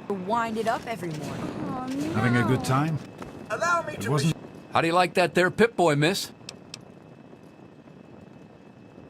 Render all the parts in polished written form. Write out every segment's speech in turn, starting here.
Wind it up every morning. Oh, no. Having a good time? Allow me It to wasn't... How do you like that there Pip-Boy, miss?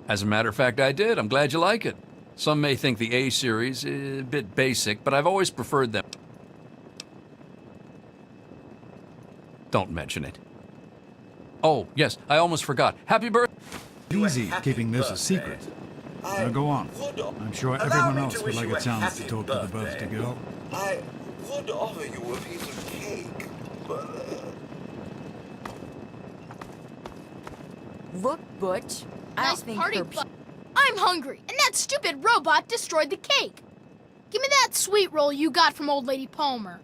As a matter of fact, I did. I'm glad you like it. Some may think the A series is a bit basic, but I've always preferred them. Don't mention it. Oh, yes, I almost forgot. Happy birthday! easy keeping this a secret. Now go on. I'm sure everyone else would like a chance to talk to the birthday girl. I would offer you a piece of cake, but... Look, Butch. I Nice think party, her... but I'm hungry, and that stupid robot destroyed the cake. Give me that sweet roll you got from old lady Palmer.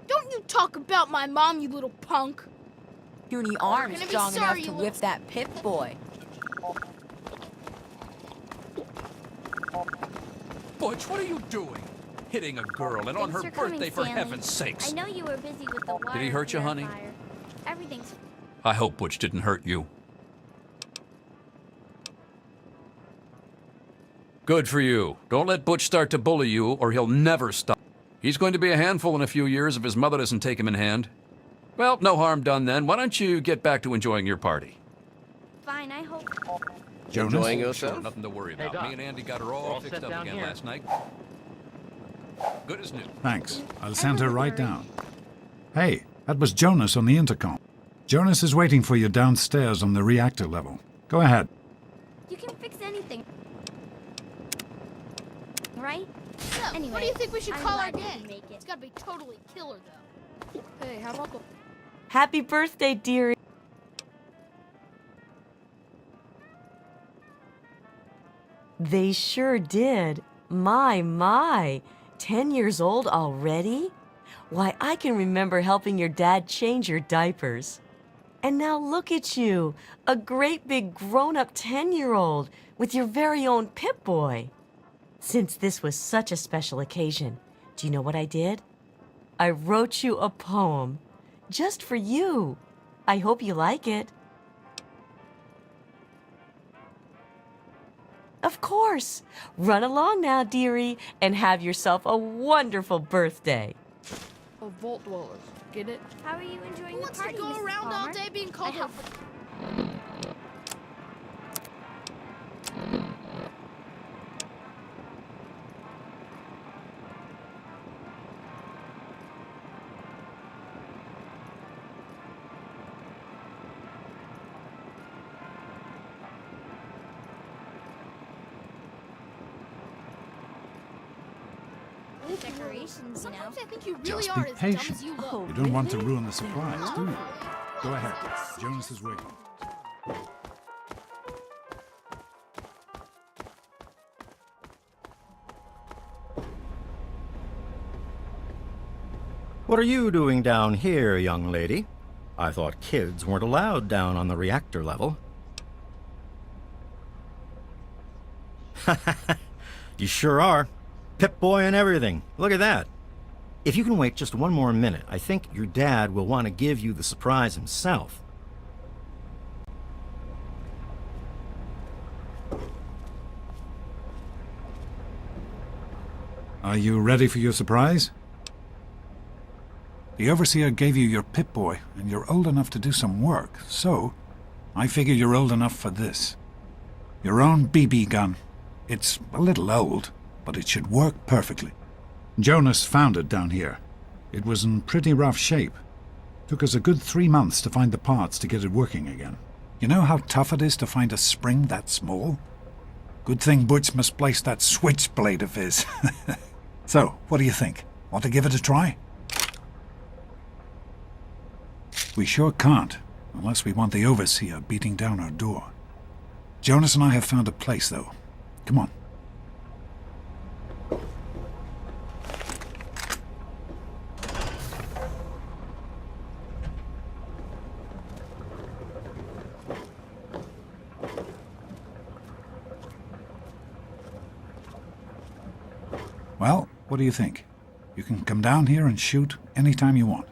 Don't you talk about my mom, you little punk. puny arms gonna be strong enough sorry, to you whip that Pip-Boy. Butch, what are you doing? Hitting a girl and on her Thanks for birthday, coming, for Stanley. heaven's sakes. I know you were busy with the water. Did he hurt you, honey? purifier. Everything's... I hope Butch didn't hurt you. Good for you. Don't let Butch start to bully you, or he'll never stop. He's going to be a handful in a few years if his mother doesn't take him in hand. Well, no harm done then. Why don't you get back to enjoying your party? Fine, I hope... Jonas? Enjoying Sure, yourself? nothing to worry Hey, about. Doc. Me and Andy got her all fixed set up down again here. last night. Good as new. Thanks. I'll send her right down. Hey, that was Jonas on the intercom. Jonas is waiting for you downstairs on the reactor level. Go ahead. You can fix anything. Right? So, Anyway, what do you think we should I'm call our glad you day? can make it. It's gotta be totally killer, though. Hey, how about the... Happy birthday, dearie. They sure did. My. 10 years old already? Why, I can remember helping your dad change your diapers. And now look at you, a great big grown-up 10-year-old with your very own Pip-Boy. Since this was such a special occasion, do you know what I did? I wrote you a poem, just for you. I hope you like it. Of course. Run along now, dearie, and have yourself a wonderful birthday. Oh, Vault Dwellers. Get it? How are you enjoying Who the wants to party, go Mrs. around all Palmer? day being I called help. Decorations, you know. Sometimes I think you really Just are be as dumb patient. as you look. Oh, You don't want to really? ruin the surprise, do you? Go ahead. Jonas is waiting. What are you doing down here, young lady? I thought kids weren't allowed down on the reactor level. You sure are. Pip-Boy and everything. Look at that. If you can wait just one more minute, I think your dad will want to give you the surprise himself. Are you ready for your surprise? The Overseer gave you your Pip-Boy, and you're old enough to do some work, so I figure you're old enough for this. Your own BB gun. It's a little old, but it should work perfectly. Jonas found it down here. It was in pretty rough shape. Took us a good 3 months to find the parts to get it working again. You know how tough it is to find a spring that small? Good thing Butch misplaced that switchblade of his. So, what do you think? Want to give it a try? We sure can't, unless we want the Overseer beating down our door. Jonas and I have found a place, though. Come on. Well, what do you think? You can come down here and shoot anytime you want.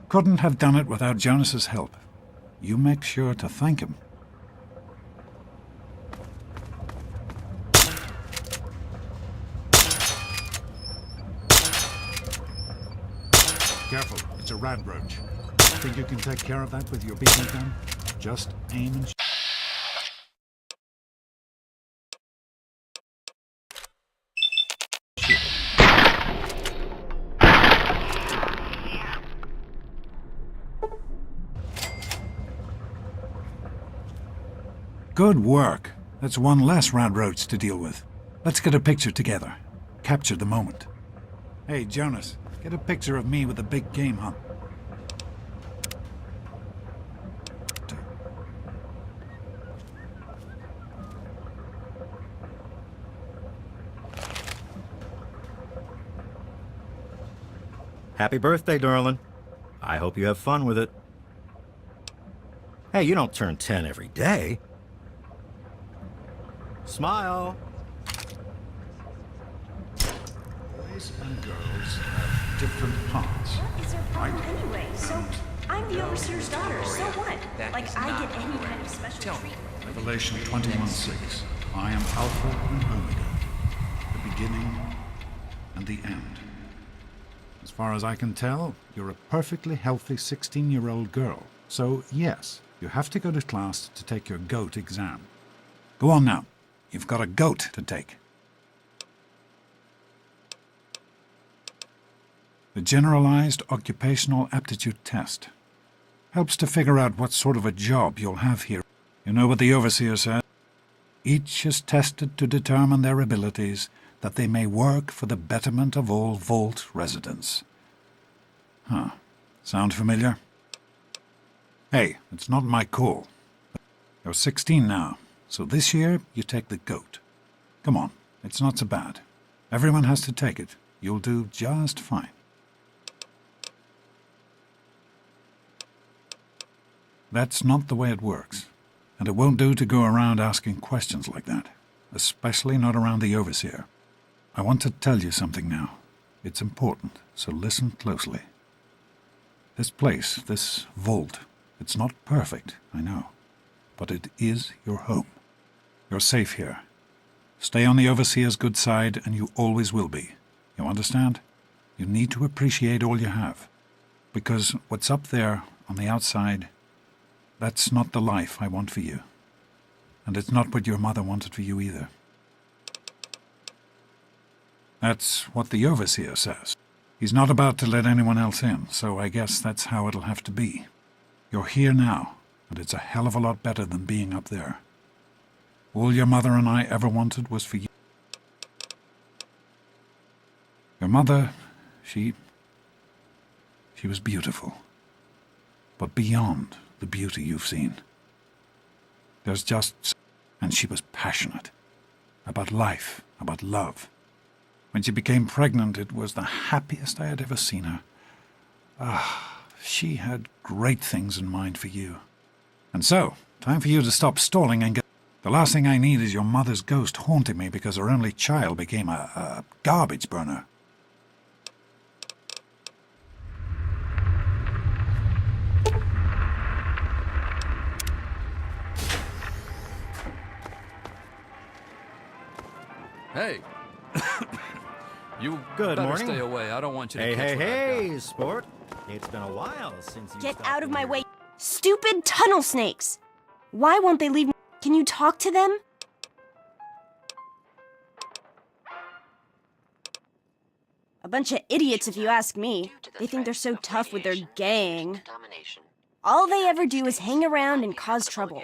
Couldn't have done it without Jonas's help. You make sure to thank him. Careful, it's a rad roach. Think you can take care of that with your BB gun? Just aim and shoot. Good work. That's one less rad roach to deal with. Let's get a picture together. Capture the moment. Hey, Jonas, get a picture of me with a big game hunt. Happy birthday, darling. I hope you have fun with it. Hey, you don't turn 10 every day. Smile. Boys and girls have different parts. What is her problem anyway? So, I'm the overseer's daughter, so what? Like, I get any kind of special treatment. Revelation 21:6. I am Alpha and Omega, the beginning and the end. As far as I can tell, you're a perfectly healthy 16-year-old girl. So, yes, you have to go to class to take your G.O.A.T exam. Go on now. You've got a G.O.A.T to take. The Generalized Occupational Aptitude Test helps to figure out what sort of a job you'll have here. You know what the overseer says? Each is tested to determine their abilities, that they may work for the betterment of all Vault residents. Huh. Sound familiar? Hey, it's not my call. You're 16 now, so this year you take the G.O.A.T. Come on, it's not so bad. Everyone has to take it. You'll do just fine. That's not the way it works, and it won't do to go around asking questions like that, especially not around the overseer. I want to tell you something now. It's important, so listen closely. This place, this vault, it's not perfect, I know, but it is your home. You're safe here. Stay on the overseer's good side, and you always will be. You understand? You need to appreciate all you have, because what's up there on the outside, that's not the life I want for you. And it's not what your mother wanted for you either. That's what the overseer says. He's not about to let anyone else in, so I guess that's how it'll have to be. You're here now, and it's a hell of a lot better than being up there. All your mother and I ever wanted was for you. Your mother, she was beautiful. But beyond the beauty you've seen, there's just... And she was passionate. About life, about love. When she became pregnant, it was the happiest I had ever seen her. She had great things in mind for you. And so, time for you to stop stalling and get... The last thing I need is your mother's ghost haunting me because her only child became a garbage burner. Hey. You Good better morning. stay away. I don't want you to Hey, catch hey, what I've got. hey, sport. It's been a while since you Get stopped out of in my here. way. Stupid tunnel snakes! Why won't they leave me? Can you talk to them? A bunch of idiots, if you ask me. They think they're so tough with their gang. All they ever do is hang around and cause trouble.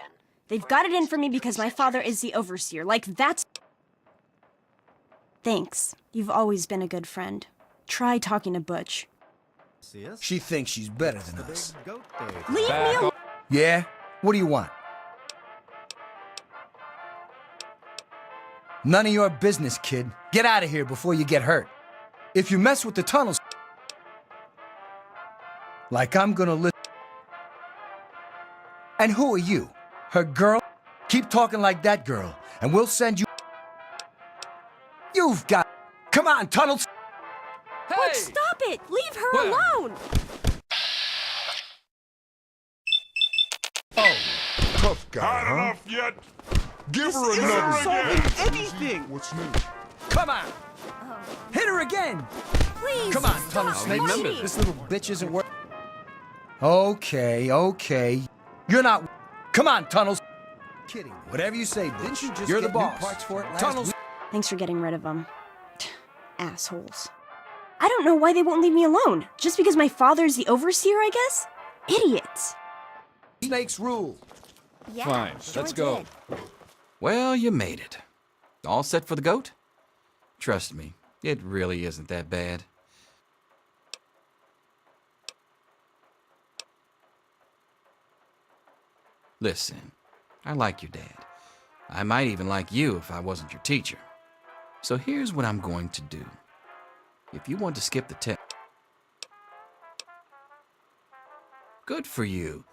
They've got it in for me because my father is the overseer. Like, that's... Thanks. You've always been a good friend. Try talking to Butch. See us? She thinks she's better than The big us. goat day. Leave me alone! Yeah? What do you want? None of your business, kid. Get out of here before you get hurt. If you mess with the tunnels... Like I'm gonna listen... And who are you? Her girl? Keep talking like that girl, and we'll send you... You've got... Come on, Tunnels! Hey! Butch, stop it! Leave her Where? alone! tough guy, huh? enough yet? Give her This another. isn't solving anything. What's new? Come on. Hit her again. Please. Come on, stop. Tunnel Snake. remember This little bitch isn't worth. Okay. You're not. Come on, Tunnels. Kidding. Whatever you say, bitch. Didn't you just You're the get new boss. parts for it last Tunnels. week? Thanks for getting rid of them. Assholes. I don't know why they won't leave me alone. Just because my father's the overseer, I guess? Idiots. Snakes rule. Yeah, Fine, sure let's go. did. Well, you made it. All set for the goat? Trust me, it really isn't that bad. Listen, I like your dad. I might even like you if I wasn't your teacher. So here's what I'm going to do. If you want to skip the test, good for you.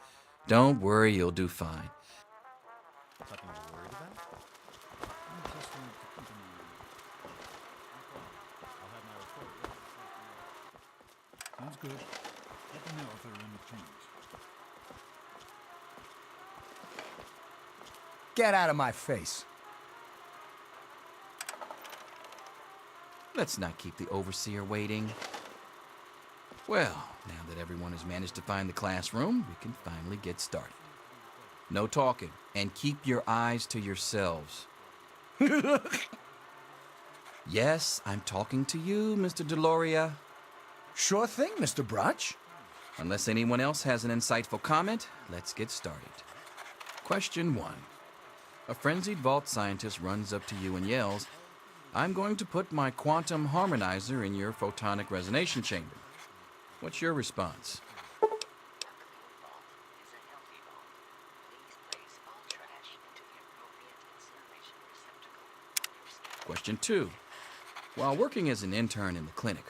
Don't worry, you'll do fine. Sounds good. Let me know if there are any changes. Get out of my face. Let's not keep the overseer waiting. Well, now that everyone has managed to find the classroom, we can finally get started. No talking, and keep your eyes to yourselves. Yes, I'm talking to you, Mr. Deloria. Sure thing, Mr. Brotch. Unless anyone else has an insightful comment, let's get started. Question 1. A frenzied vault scientist runs up to you and yells, "I'm going to put my quantum harmonizer in your photonic resonation chamber." What's your response? Question 2. While working as an intern in the clinic,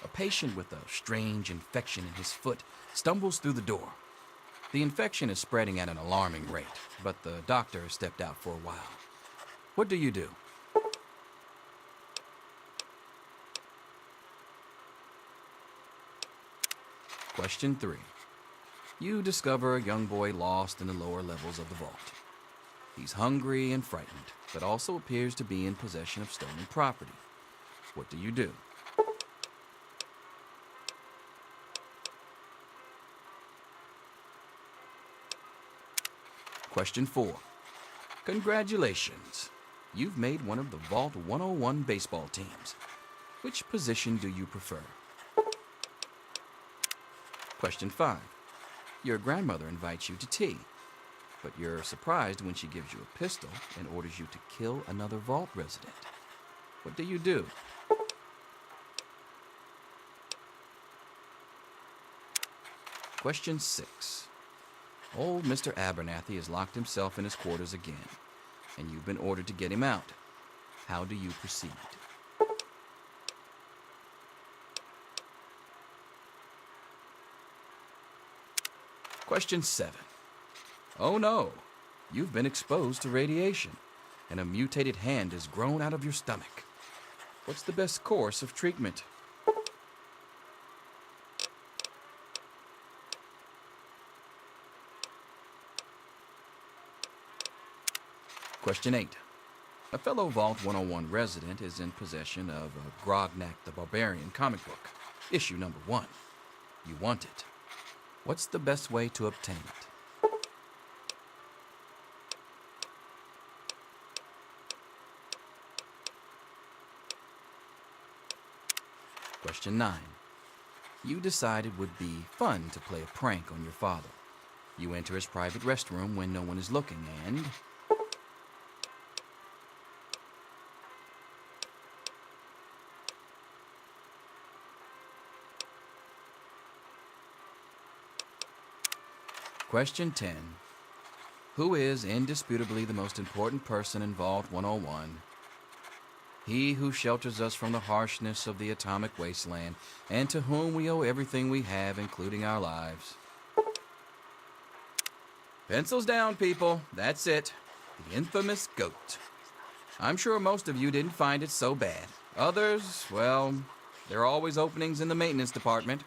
a patient with a strange infection in his foot stumbles through the door. The infection is spreading at an alarming rate, but the doctor has stepped out for a while. What do you do? Question 3. You discover a young boy lost in the lower levels of the vault. He's hungry and frightened, but also appears to be in possession of stolen property. What do you do? Question 4. Congratulations. You've made one of the Vault 101 baseball teams. Which position do you prefer? Question 5. Your grandmother invites you to tea, but you're surprised when she gives you a pistol and orders you to kill another Vault resident. What do you do? Question 6. Old Mr. Abernathy has locked himself in his quarters again, and you've been ordered to get him out. How do you proceed? Question 7. Oh no, you've been exposed to radiation, and a mutated hand has grown out of your stomach. What's the best course of treatment? Question 8. A fellow Vault 101 resident is in possession of a Grodnak the Barbarian comic book, issue number 1. You want it. What's the best way to obtain it? Question 9. You decide it would be fun to play a prank on your father. You enter his private restroom when no one is looking and... Question 10. Who is indisputably the most important person in Vault 101? He who shelters us from the harshness of the atomic wasteland, and to whom we owe everything we have, including our lives. Pencils down, people. That's it. The infamous GOAT. I'm sure most of you didn't find it so bad. Others, well, there are always openings in the maintenance department.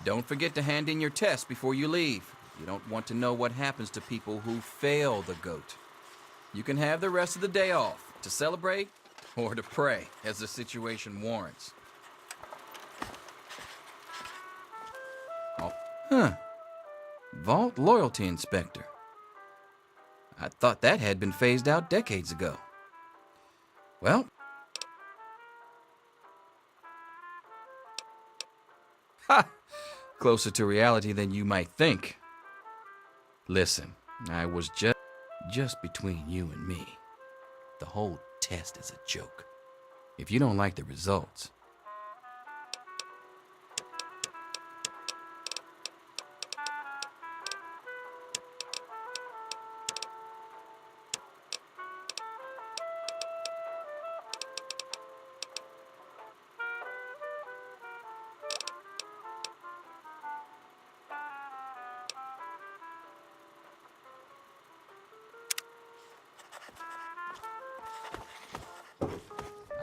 Don't forget to hand in your test before you leave. You don't want to know what happens to people who fail the GOAT. You can have the rest of the day off to celebrate or to pray as the situation warrants. Oh, huh. Vault Loyalty Inspector. I thought that had been phased out decades ago. Well, ha! Closer to reality than you might think. Listen, I was just between you and me. The whole test is a joke. If you don't like the results,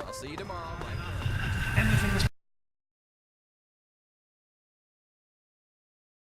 I'll see you tomorrow. Anything is